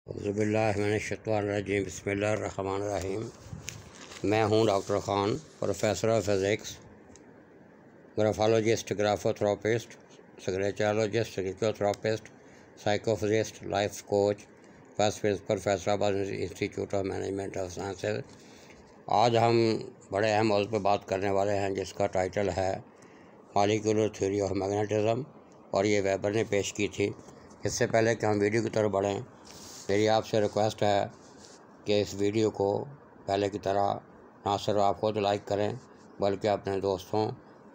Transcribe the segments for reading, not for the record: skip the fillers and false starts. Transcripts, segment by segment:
औज़ुबिल्लाहिमिनश्शैतानिर्रजीम बिस्मिल्लाहिर्रहमानिर्रहीम। मैं हूँ doctor Khan, professor of physics, graphologist, graphotherapist, spiritualist, ritual psychophysicist, life coach, vice principal Faisalabad institute of management of sciences. आज हम बड़े अहम मौज़ू पर बात करने वाले हैं जिसका टाइटल है मॉलिक्यूलर थ्योरी ऑफ मैग्नेटिज़म, और ये वेबर ने पेश की थी। इससे पहले कि हम वीडियो की तरफ बढ़ें, मेरी आपसे रिक्वेस्ट है कि इस वीडियो को पहले की तरह ना सिर्फ आप खुद लाइक करें बल्कि अपने दोस्तों,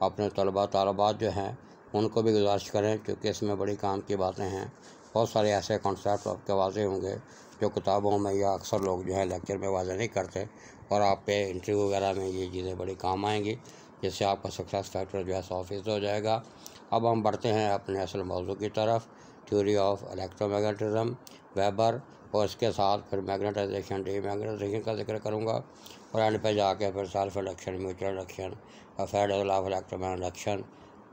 अपने तलबा तालबात जो हैं उनको भी गुजारिश करें, क्योंकि इसमें बड़ी काम की बातें हैं। बहुत सारे ऐसे कॉन्सेप्ट आपके वाज़े होंगे जो किताबों में या अक्सर लोग जो है लेक्चर में वाज़े नहीं करते, और आप पे इंटरव्यू वगैरह में ये चीज़ें बड़ी काम आएंगी, जिससे आपका सक्सेस फैक्टर जो है 100% हो जाएगा। अब हम बढ़ते हैं अपने असल मौजू की तरफ, थ्योरी ऑफ इलेक्ट्रोमैग्नेटिज़म, वेबर, और इसके साथ फिर मैग्नेटाइजेशन, डीमैग्नेटाइजेशन का जिक्र करूँगा, और एंड पे जाके फिर सेल्फ इंडक्शन, म्यूचुअल इंडक्शन, अफेयर्ड ऑफ इलेक्ट्रोमैग्नेटिक इंडक्शन,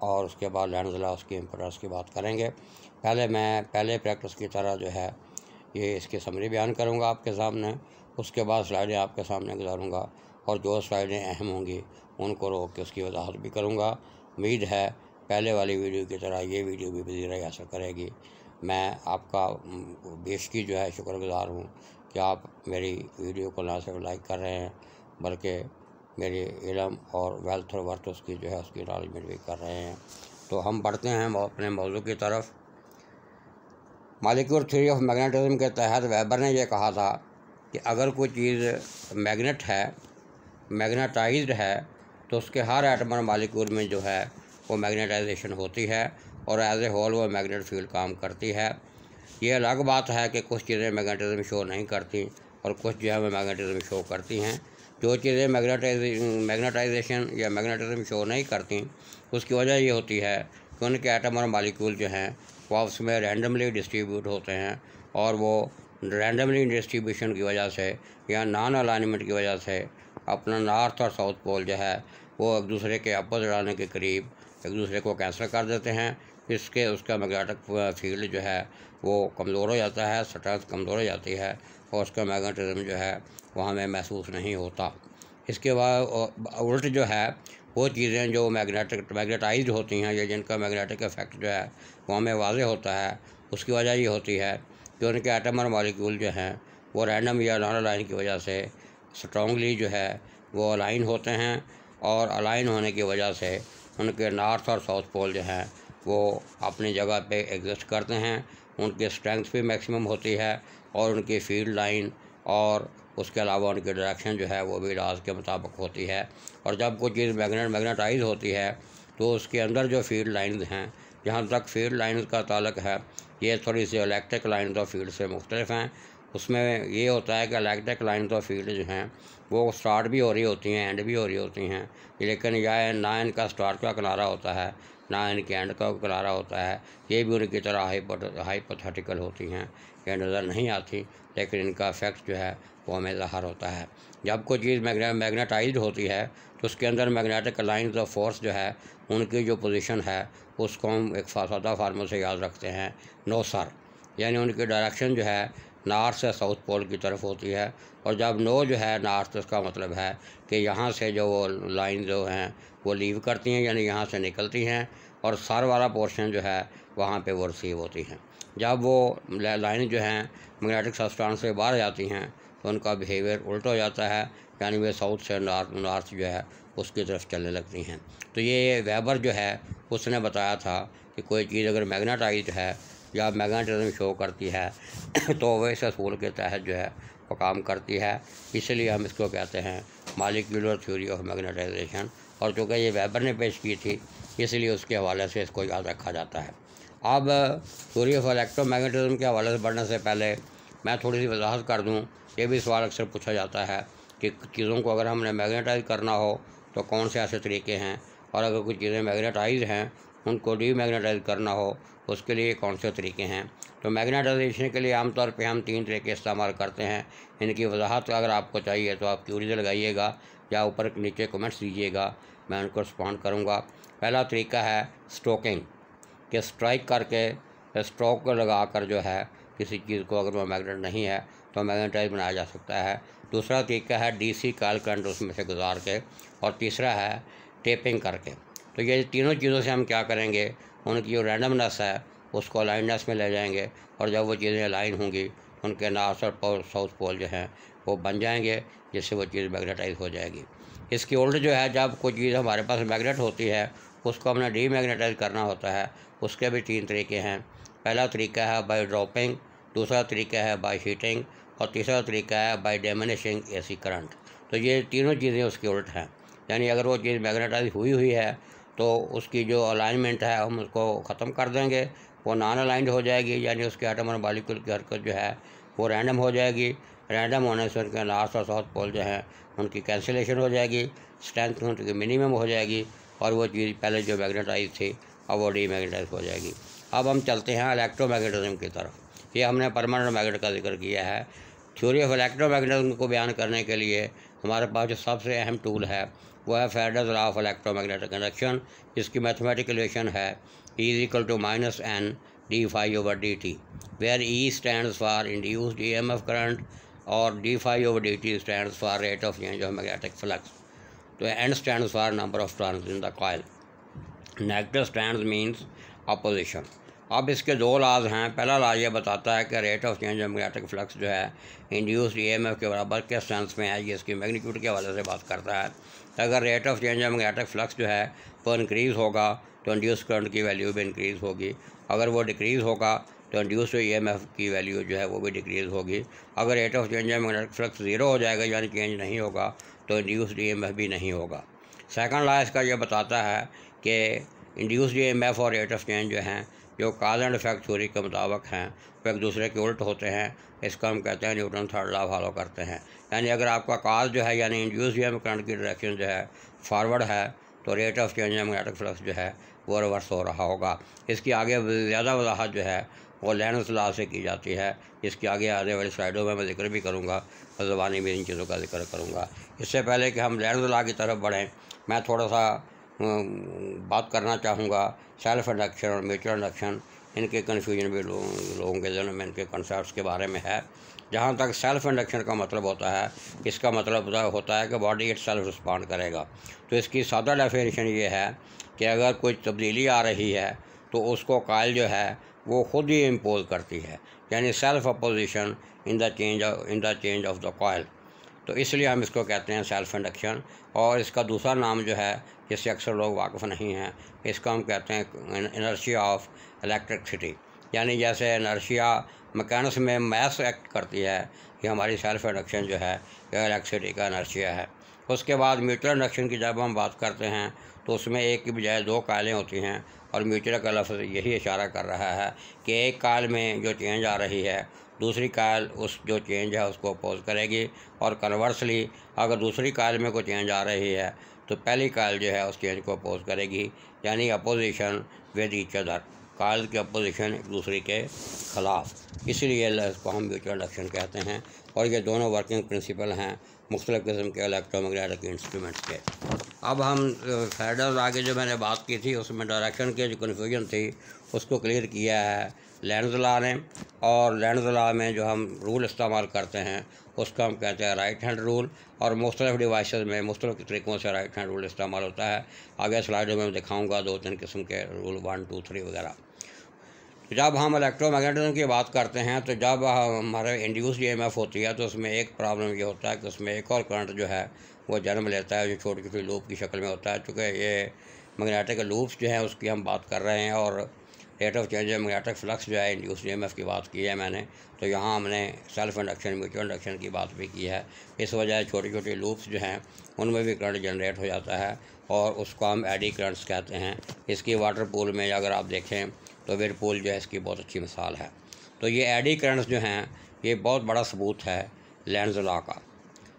और उसके बाद लेंज़ लॉ, उसकी इंपॉर्टेंस की बात करेंगे। पहले प्रैक्टिस की तरह जो है ये इसकी समरी बयान करूँगा आपके सामने, उसके बाद स्लाइडें आपके सामने गुजारूँगा, और जो स्लाइडें अहम होंगी उनको रोक के उसकी वजाहत भी करूँगा। उम्मीद है पहले वाली वीडियो की तरह ये वीडियो भी वज़ीर हासिल करेगी। मैं आपका बेशकी जो है शुक्रगुज़ार हूँ कि आप मेरी वीडियो को ना सिर्फ लाइक कर रहे हैं बल्कि मेरे इल्म और वेल्थ और वर्थ उसकी जो है उसकी नॉलेजमेंट भी कर रहे हैं। तो हम बढ़ते हैं अपने मौजू की तरफ। मॉलिक्यूलर थ्योरी ऑफ मैग्नेटिज़म के तहत वेबर ने यह कहा था कि अगर कोई चीज़ मैग्नेट है, मैग्नेटाइज्ड है, तो उसके हर एटम और मॉलिक्यूल में जो है वो मैग्नेटाइजेशन होती है, और एज ए होल वो मैग्नेट फील्ड काम करती है। ये अलग बात है कि कुछ चीज़ें मैग्नेटिज़म शो नहीं करती और कुछ जो है वो मैग्नेटिज़म शो करती हैं। जो चीज़ें मैग्नेटाइजेशन या मैग्नेटिज़म शो नहीं करती, उसकी वजह ये होती है कि उनके एटम और मॉलिक्यूल जो हैं वो आपस में रैंडमली डिस्ट्रीब्यूट होते हैं, और वो रैंडमली डिस्ट्रीब्यूशन की वजह से या नॉन अलाइनमेंट की वजह से अपना नॉर्थ और साउथ पोल जो है वो एक दूसरे के अपोजिट आने के करीब एक दूसरे को कैंसिल कर देते हैं। इसके उसका मैग्नेटिक फील्ड जो है वो कमज़ोर हो जाता है, स्ट्रेंथ कमज़ोर हो जाती है, और उसका मैग्नेटिज़म जो है वो हमें महसूस नहीं होता। इसके बाद उल्ट जो है वो चीज़ें जो मैग्नेटाइज्ड होती हैं या जिनका मैग्नेटिक इफेक्ट जो है वो हमें वाज़े होता है, उसकी वजह ये होती है कि उनके एटम और मॉलिक्यूल जो हैं वो रैंडम या नॉन अलाइन की वजह से स्ट्रांगली जो है वो अलाइन होते हैं, और अलाइन होने की वजह से उनके नॉर्थ और साउथ पोल जो हैं वो अपनी जगह पे एग्जिस्ट करते हैं। उनकी स्ट्रेंथ भी मैक्सिमम होती है, और उनकी फील्ड लाइन और उसके अलावा उनकी डायरेक्शन जो है वो भी लॉज के मुताबिक होती है। और जब कोई चीज़ मैग्नेटाइज होती है तो उसके अंदर जो फील्ड लाइंस हैं, जहाँ तक फील्ड लाइंस का ताल्लुक है, ये थोड़ी सी इलेक्ट्रिक लाइंस ऑफ फील्ड से मुख्तलिफ हैं। उसमें ये होता है कि इलेक्ट्रिक लाइंस ऑफ फील्ड जो हैं वो स्टार्ट भी हो रही होती हैं, एंड भी हो रही होती हैं, लेकिन यह ना इनका स्टार्ट का किनारा होता है ना इनके एंड का किनारा होता है। ये भी उनकी तरह हाइपोथेटिकल होती हैं, ये नज़र नहीं आती, लेकिन इनका इफेक्ट जो है वो हमें ज़ाहिर होता है। जब कोई चीज़ मैग्नेटाइज्ड होती है तो उसके अंदर मैग्नेटिक लाइंस ऑफ फोर्स जो है उनकी जो पोजीशन है उसको हम एक सादा फार्मूले से याद रखते हैं, नो सर, यानी उनकी डायरेक्शन जो है नॉर्थ से साउथ पोल की तरफ होती है। और जब नो जो है नॉर्थ, उसका मतलब है कि यहाँ से जो वो लाइन जो हैं वो लीव करती हैं, यानी यहाँ से निकलती हैं, और सर वाला पोर्शन जो है वहाँ पे वो रिसीव होती हैं। जब वो लाइन जो हैं मैग्नेटिक सब्सटेंस से बाहर जाती हैं तो उनका बिहेवियर उल्टा हो जाता है, यानी वे साउथ से नॉर्थ जो है उसकी तरफ चलने लगती हैं। तो ये वेबर जो है उसने बताया था कि कोई चीज़ अगर मैग्नेटाइज्ड है या मैग्नेटिज्म शो करती है तो वह इस असूल के तहत जो है वो काम करती है। इसलिए हम इसको कहते हैं मॉलिक्यूलर थ्योरी ऑफ मैग्नेटाइजेशन, और चूँकि ये वेबर ने पेश की थी इसलिए उसके हवाले से इसको याद रखा जाता है। अब थ्योरी ऑफ इलेक्ट्रोमैग्नेटिज्म के हवाले से बढ़ने से पहले मैं थोड़ी सी वजाहत कर दूँ। ये भी सवाल अक्सर पूछा जाता है कि चीज़ों को अगर हमने मैग्नेटाइज करना हो तो कौन से ऐसे तरीके हैं, और अगर कुछ चीज़ें मैग्नेटाइज हैं उनको डीमैग्नेटाइज करना हो उसके लिए कौन से तरीके हैं। तो मैग्नेटाइजेशन के लिए आमतौर पे हम 3 तरीके इस्तेमाल करते हैं। इनकी वजाहत अगर आपको चाहिए तो आप क्यूरीज लगाइएगा या ऊपर नीचे कमेंट्स दीजिएगा, मैं उनको रिस्पॉन्ड करूँगा। पहला तरीका है स्ट्रोकिंग, कि स्ट्राइक करके स्ट्रोक लगा कर जो है किसी चीज़ को अगर वो मैग्नेट नहीं है तो मैग्नेटाइज बनाया जा सकता है। दूसरा तरीका है डीसी कॉइल करंट उसमें से गुजार के, और तीसरा है टेपिंग करके। तो ये तीनों चीज़ों से हम क्या करेंगे, उनकी जो रैंडमनेस है उसको अलाइननेस में ले जाएंगे, और जब वो चीज़ें अलाइन होंगी उनके नॉर्थ और साउथ पोल जो हैं वो बन जाएंगे, जिससे वो चीज़ मैग्नेटाइज हो जाएगी। इसकी उल्ट जो है, जब कोई चीज़ हमारे पास मैग्नेट होती है उसको हमने डीमैग्नेटाइज करना होता है। उसके भी 3 तरीके हैं। पहला तरीका है बाय ड्रॉपिंग, दूसरा तरीका है बाय हीटिंग, और तीसरा तरीका है बाय डिमिनिशिंग एसी करंट। तो ये तीनों चीज़ें उसकी उल्ट हैं। यानी अगर वो चीज़ मैग्नेटाइज हुई है तो उसकी जो अलाइनमेंट है हम उसको ख़त्म कर देंगे, वो नॉन अलाइंड हो जाएगी, यानी उसके एटम और मॉलिक्यूल की हरकत जो है वो रैंडम हो जाएगी। रैंडम होने से उनके नॉर्थ और साउथ पोल जो हैं उनकी कैंसिलेशन हो जाएगी, स्ट्रेंथ उनकी मिनिमम हो जाएगी, और वो चीज़ पहले जो मैग्नेटाइज थी अब वो डीमैग्नेटाइज हो जाएगी। अब हम चलते हैं इलेक्ट्रोमैग्नेटिज्म की तरफ। ये हमने परमानेंट मैग्नेट का जिक्र किया है। थ्योरी ऑफ इलेक्ट्रोमैग्नेटिज्म को बयान करने के लिए हमारे पास जो सबसे अहम टूल है वो है Faraday's law of electromagnetic induction, जिसकी मैथमेटिकल इक्वेशन है E = -n d∅/dt, where E stands for induced EMF current और d∅/dt stands for rate of change of magnetic flux. तो n stands for number of turns in the coil. Negative strands means opposition. अब इसके 2 laws हैं। पहला law ये बताता है कि rate of change of magnetic flux जो है इंड्यूस्ड ईएमएफ के बराबर किस सेंस में है, ये इसकी मैग्नीट्यूड के हवाले से बात करता है। तो अगर rate of change of magnetic flux जो है वो इंक्रीज़ होगा तो इंड्यूस करंट की वैल्यू भी इंक्रीज़ होगी। अगर वो डिक्रीज़ होगा तो इंड्यूस ईएमएफ की वैल्यू जो है वो भी डिक्रीज़ होगी। अगर rate of change of magnetic flux 0 हो जाएगा, यानी चेंज नहीं होगा, तो इंड्यूस्ड ईएमएफ भी नहीं होगा। सेकंड लॉ इसका ये बताता है कि इंड्यूस्ड ईएमएफ और रेट ऑफ चेंज जो हैं, जो काज एंड इफेक्ट थ्योरी के मुताबिक हैं, वो एक दूसरे के उल्ट होते हैं। इसका हम कहते हैं न्यूटन थर्ड लॉ फॉलो करते हैं। यानी अगर आपका काज जो है यानी इंड्यूस्ड ईएमएफ करंट की डायरेक्शन जो है फॉरवर्ड है, तो rate of change of magnetic flux जो है वो रिवर्स हो रहा होगा। इसकी आगे ज़्यादा वजाहत जो है वो लेंस लॉ से की जाती है, जिसकी आगे आने वाली स्लाइडों में मैं जिक्र भी करूँगा और ज़बानी में इन चीज़ों का जिक्र करूँगा। इससे पहले कि हम लेंस लॉ की तरफ बढ़ें, मैं थोड़ा सा बात करना चाहूँगा सेल्फ इंडक्शन और म्यूचुअल इंडक्शन। इनके कन्फ्यूजन भी लोगों के जन्म में इनके कॉन्सेप्ट्स के बारे में है। जहाँ तक सेल्फ इंडक्शन का मतलब होता है, इसका मतलब होता है कि बॉडी इटसेल्फ रिस्पॉन्ड करेगा। तो इसकी सादा डेफिनेशन ये है कि अगर कोई तब्दीली आ रही है तो उसको कॉइल जो है वो खुद ही इम्पोज करती है, यानी self opposition in the change of the coil. तो इसलिए हम इसको कहते हैं सेल्फ इंडक्शन। और इसका दूसरा नाम जो है, जिससे अक्सर लोग वाकिफ़ नहीं हैं, इसका हम कहते हैं इनर्शिया ऑफ इलेक्ट्रिसिटी। यानी जैसे इनर्शिया मैकेनिक्स में मैस एक्ट करती है, कि हमारी सेल्फ इंडक्शन जो है यह इलेक्ट्रिसिटी का इनर्शिया है। उसके बाद म्यूचुअल इंडक्शन की जब हम बात करते हैं तो उसमें एक की बजाय 2 कॉइलें होती हैं, और म्यूचुअल का लफ्ज़ यही इशारा कर रहा है कि एक कॉइल में जो चेंज आ रही है दूसरी कॉइल उस जो चेंज है उसको अपोज करेगी, और कन्वर्सली अगर दूसरी कॉइल में कोई चेंज आ रही है तो पहली कॉइल जो है उस चेंज को अपोज करेगी, यानी opposition with each other. Coil की अपोजिशन एक दूसरे के ख़िलाफ़, इसलिए इसको हम म्यूचुअल इंडक्शन कहते हैं। और ये दोनों वर्किंग प्रिंसिपल हैं मुख्तलिफ़ किस्म के इलेक्ट्रोमैग्नेटिक इंस्ट्रूमेंट्स के। अब हम फैराडेज आगे जो मैंने बात की थी उसमें डायरेक्शन के जो कन्फ्यूजन थी उसको क्लियर किया है लेंस लॉ ने। और लेंस लॉ में जो हम रूल इस्तेमाल करते हैं उसको हम कहते हैं राइट हैंड रूल, और मुख्तलिफ़ डिवाइसेस में मुख्तलिफ़ तरीक़ों से राइट हैंड रूल इस्तेमाल होता है। आगे स्लाइडों में दिखाऊँगा 2-3 किस्म के रूल, 1, 2, 3 वगैरह। जब हम इलेक्ट्रोमैग्नेटिज्म की बात करते हैं तो जब हमारे इंड्यूस्ड ईएमएफ होती है तो उसमें एक प्रॉब्लम ये होता है कि उसमें एक और करंट जो है वो जन्म लेता है, जो छोटी छोटी लूप की शक्ल में होता है। चूँकि ये मैग्नेटिक लूप्स जो हैं उसकी हम बात कर रहे हैं, और rate of change of magnetic flux जो है इंड्यूस्ड ईएमएफ की बात की है मैंने, तो यहाँ हमने सेल्फ इंडक्शन म्यूचुअल इंडक्शन की बात भी की है। इस वजह से छोटी छोटी लूप्स जो हैं उनमें भी करंट जनरेट हो जाता है, और उसको हम एडी करंट्स कहते हैं। इसकी वाटर पूल में अगर आप देखें तो व्हिरलपूल जो है इसकी बहुत अच्छी मिसाल है। तो ये एडी करंट्स जो हैं ये बहुत बड़ा सबूत है लेंस लॉ का।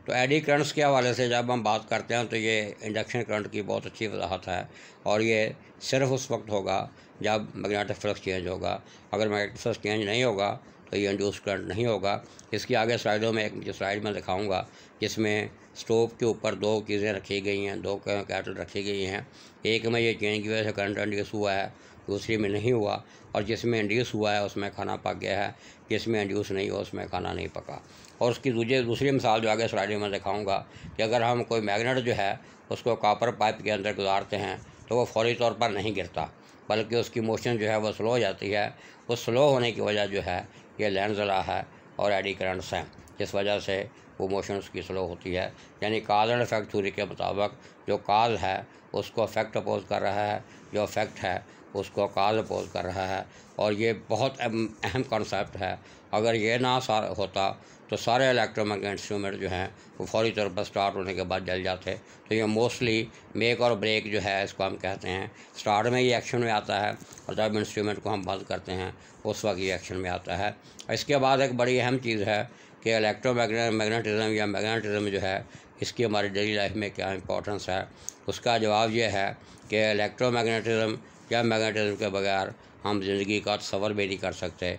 तो एडी करंट्स के हवाले से जब हम बात करते हैं तो ये इंडक्शन करंट की बहुत अच्छी वजाहत है, और ये सिर्फ उस वक्त होगा जब मैग्नेटिक फ्लक्स चेंज होगा। अगर मैग्नेटिक फ्लक्स चेंज नहीं होगा तो ये इंड्यूस्ड करंट नहीं होगा। इसकी आगे स्लाइडों में एक जो स्लाइड में दिखाऊंगा जिसमें स्टोव के ऊपर 2 चीज़ें रखी गई हैं, 2 कैटल रखी गई हैं। एक में ये चेंज की वजह से करंट इंड्यूस हुआ है, दूसरी में नहीं हुआ, और जिसमें इंड्यूस हुआ है उसमें खाना पक गया है, जिसमें इंड्यूस नहीं हुआ उसमें खाना नहीं पका। और उसकी दूसरी मिसाल जो आगे स्लाइड में दिखाऊंगा कि अगर हम कोई मैग्नेट जो है उसको कॉपर पाइप के अंदर गुजारते हैं तो वो फौरी तौर पर नहीं गिरता, बल्कि उसकी मोशन जो है वो स्लो हो जाती है। उस स्लो होने की वजह जो है ये लेंसला है और एडी करंट्स हैं, जिस वजह से वो मोशन उसकी स्लो होती है। यानी काज एंड इफेक्ट थ्योरी के मुताबिक जो काज है उसको इफेक्ट अपोज कर रहा है, जो इफेक्ट है उसको काज अपोज कर रहा है। और ये बहुत अहम कॉन्सेप्ट है। अगर ये ना होता तो सारे इलेक्ट्रोमैग्नेटिक इंस्ट्रूमेंट जो हैं वो फौरी तौर पर स्टार्ट होने के बाद जल जाते। तो ये मोस्टली मेक और ब्रेक जो है इसको हम कहते हैं। स्टार्ट में ये एक्शन में आता है और जब इंस्ट्रूमेंट को हम बंद करते हैं उस वक्त ये एक्शन में आता है। इसके बाद एक बड़ी अहम चीज़ है कि मैग्नेटिज़म या मैग्नेटिज़म जो है इसकी हमारी डेली लाइफ में क्या इंपॉर्टेंस है। उसका जवाब ये है कि इलेक्ट्रोमैग्नेटिज़म या मैग्नेटिज़म के बगैर हम ज़िंदगी का तसव्वुर भी नहीं कर सकते।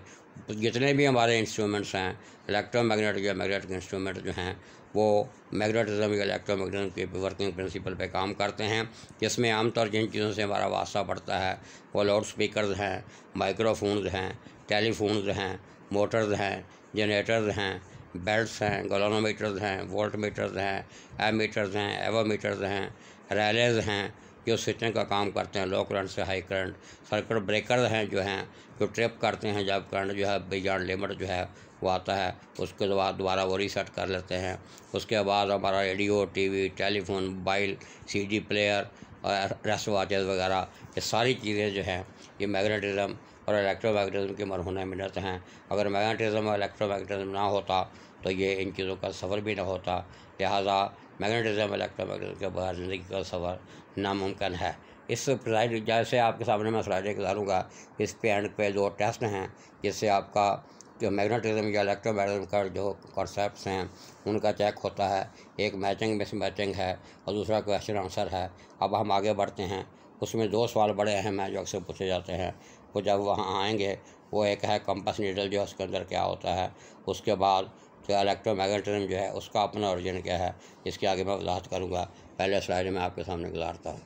जितने भी हमारे इंस्ट्रूमेंट्स हैं इलेक्ट्रोमैग्नेटिक या मैग्नेटिक इंस्ट्रूमेंट जो हैं वो मैग्नेटिज़म या इलेक्ट्रोमैग्नेटिज़म के वर्किंग प्रिंसिपल पे काम करते हैं, जिसमें आमतौर जिन चीज़ों से हमारा वास्ता पड़ता है वो लाउड स्पीकर्स हैं, माइक्रोफोन्स हैं, टेलीफोन्स हैं, मोटर्स हैं, जनरेटर्स हैं, बेल्ट्स हैं, गैल्वेनोमीटर्स हैं, वोल्टमीटर्स हैं, एमीटर्स हैं, एवोमीटर्स हैं, रैलेज हैं जो स्विचिंग का काम करते हैं लो करंट से हाई करंट, सर्किट ब्रेकर हैं जो हैं जो ट्रिप करते हैं जब करंट जो है बियॉन्ड लिमिट जो है वो आता है, उसके बाद दोबारा वो रीसेट कर लेते हैं। उसके बाद हमारा radio, TV, telephone, mobile, CD player और रेस्ट वॉचेस वगैरह, ये सारी चीज़ें जो हैं ये मैग्नेटिज़म और इलेक्ट्रोमैग्नेटिज़म के मरहून मिनत हैं। अगर मैग्नेटिज़म और इलेक्ट्रोमैग्नेटिज़म ना होता तो ये इन चीज़ों का सफ़र भी ना होता। लिहाजा मैग्नेटिज़म इलेक्ट्रोमैग्नेटिज़म के बगैर ज़िंदगी का सफ़र नामुमकिन है। इस स्लाइड जैसे आपके सामने मैं स्लाइडें गुजारूँगा, इस पे एंड पे 2 टेस्ट हैं जिससे आपका जो मैग्नेटिज़म या इलेक्ट्रोमैग्नेटिज़म का जो कॉन्सेप्ट्स हैं उनका चेक होता है। एक मैचिंग मिस मैचिंग है और दूसरा क्वेश्चन आंसर है। अब हम आगे बढ़ते हैं। उसमें 2 सवाल बड़े अहम हैं जो अक्सर पूछे जाते हैं, वो जब वहाँ आएंगे। वो एक है कंपास नीडल जो उसके अंदर क्या होता है, उसके बाद जो इलेक्ट्रोमैग्नेटिज़म जो है उसका अपना ओरिजिन क्या है, इसके आगे मैं वजाहत करूँगा। पहले स्लाइड में आपके सामने गुजारता हूँ।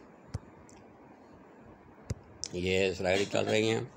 ये स्लाइड चल रही हैं।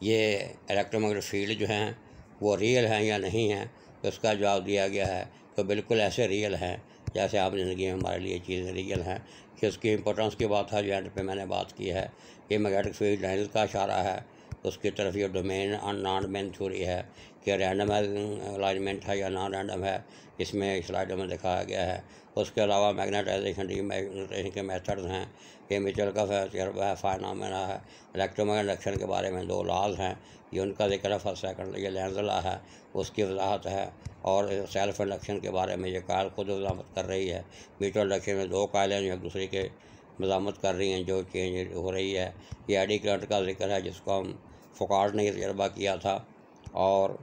ये इलेक्ट्रोमैग्नेटिक फील्ड जो हैं वो रियल हैं या नहीं हैं, तो उसका जवाब दिया गया है तो बिल्कुल ऐसे रियल हैं जैसे आप ज़िंदगी में हमारे लिए चीज़ें रियल हैं। कि उसकी इंपॉर्टेंस की बात है जो एंड पे मैंने बात की है। ये मैग्नेटिक फील्ड लाइन्स का इशारा है, उसकी तरफ ये डोमेन और नॉन डोमेन थ्योरी है कि रैंडम अलाइनमेंट है या नॉन रैंडम है, इसमें स्लाइड में दिखाया गया है। उसके अलावा मैग्नेटाइजेशन डीमैग्नेटाइजेशन के मेथड्स हैं। ये मिचेल का तजर्बा है, फायनामेना है। इलेक्ट्रोमैग्नेटिक एक्शन के बारे में 2 लॉज हैं, ये उनका जिक्र है फर्स्ट सेकंड। ये लेंसला है, उसकी वजाहत है। और सेल्फ इंडक्शन के बारे में ये कायल खुद वजामत कर रही है। म्यूचुअल इंडक्शन में 2 कायलें जो एक दूसरे के मज़ामत कर रही हैं जो चेंज हो रही है। ये एडी करंट का जिक्र है जिसको हम फुकार्ट ने तजर्बा किया था। और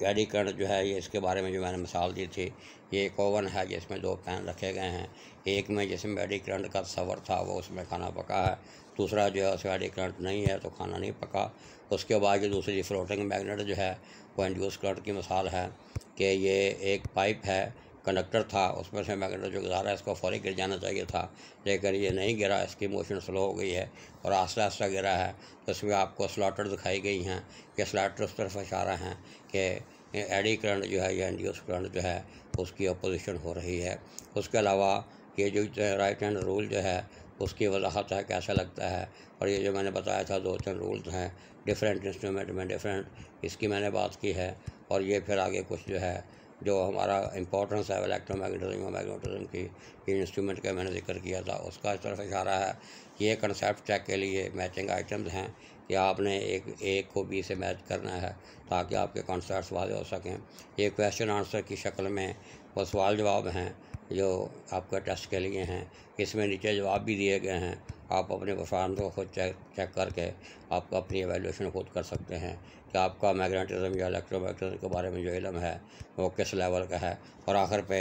एडी करंट जो है ये इसके बारे में जो मैंने मिसाल दी थी, ये एक ओवन है जिसमें 2 पैन रखे गए हैं। एक में जिसमें एडी करंट का तस्वर था वो उसमें खाना पका है, दूसरा जो है उसमें एडी करंट नहीं है तो खाना नहीं पका। उसके बाद ये दूसरी फ्लोटिंग मैग्नेट जो है वो इंड्यूस करंट की मिसाल है कि ये एक पाइप है, कंडक्टर था, उसमें से मैग्नेट जो गुजारा है इसको फौरी गिर जाना चाहिए था, लेकिन ये नहीं गिरा, इसकी मोशन स्लो हो गई है और आस्ता आस्ता गिरा है। तो इसमें आपको स्लॉटर दिखाई गई हैं कि स्लॉटर उस तरफ इशारा हैं कि एडी करंट जो है या इंड्यूस करंट जो है उसकी अपोजिशन हो रही है। उसके अलावा ये जो राइट हैंड रूल जो है उसकी वजाहत है कैसा लगता है। और ये जो मैंने बताया था 2-3 रूल्स हैं डिफरेंट इंस्ट्रूमेंट में डिफरेंट, इसकी मैंने बात की है। और ये फिर आगे कुछ जो है जो हमारा इंपॉर्टेंस है इलेक्ट्रोमैग्नेटिज्म और मैग्नेटिज्म की, ये इंस्ट्रूमेंट का मैंने जिक्र किया था, उसका इस तरफ इशारा है। ये कंसेप्ट चेक के लिए मैचिंग आइटम्स हैं कि आपने एक को बी से मैच करना है ताकि आपके कॉन्सेप्ट्स वाज़ेह हो सकें। ये क्वेश्चन आंसर की शक्ल में वो सवाल जवाब हैं जो आपके टेस्ट के लिए हैं। इसमें नीचे जवाब भी दिए गए हैं, आप अपने परफॉर्मेंस को खुद चेक करके आप अपनी एवेल्यूशन खुद कर सकते हैं कि आपका मैग्नेटिज्म या इलेक्ट्रोमैग्नेटिज्म के बारे में जो इल्म है वो किस लेवल का है। और आखिर पे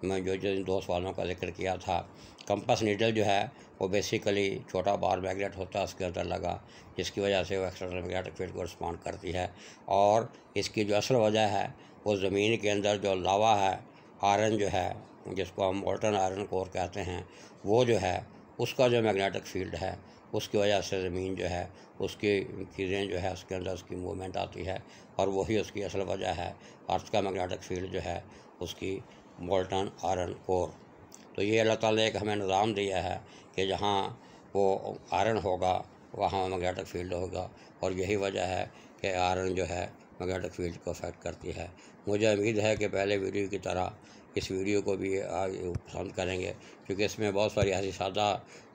मैं जो जिन 2 सवालों का जिक्र किया था, कंपास नीडल जो है वो बेसिकली छोटा बार मैग्नेट होता है उसके अंदर लगा, जिसकी वजह से वो एक्सटर्नल मैग्नेटिक फील्ड को रिस्पॉन्ड करती है। और इसकी जो असल वजह है वो ज़मीन के अंदर जो लावा है, आयरन जो है जिसको हम मोल्टन आयरन कोर कहते हैं, वो जो है उसका जो मैग्नेटिक फील्ड है उसकी वजह से ज़मीन जो है उसकी चीज़ें जो है उसके अंदर उसकी मूवमेंट आती है, और वही उसकी असल वजह है अर्थ का मैग्नेटिक फील्ड जो है उसकी मोल्टन आयरन कोर। तो ये अल्लाह ताला ने एक हमें निज़ाम दिया है कि जहाँ वो आयरन होगा वहाँ मैग्नेटिक फील्ड होगा, और यही वजह है कि आयरन जो है मैग्नेटिक फील्ड को अफेक्ट करती है। मुझे उम्मीद है कि पहले वीडियो की तरह इस वीडियो को भी पसंद करेंगे, क्योंकि इसमें बहुत सारी ऐसी सादा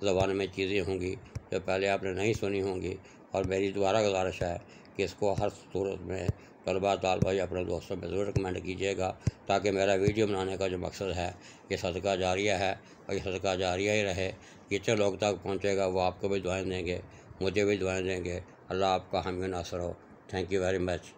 ज़बान में चीज़ें होंगी जो पहले आपने नहीं सुनी होंगी, और मेरी दोबारा गुजारिश है कि इसको हर सूरत में तलबा तालबा अपने दोस्तों में ज़रूर रिकमेंड कीजिएगा, ताकि मेरा वीडियो बनाने का जो मकसद है ये सदका जारिया है, और ये सदका जारिया ही रहे। जितने लोग तक पहुँचेगा वो आपको भी दुआएं देंगे, मुझे भी दुआएं देंगे। अल्लाह आपका हामी नासर हो। Thank you very much.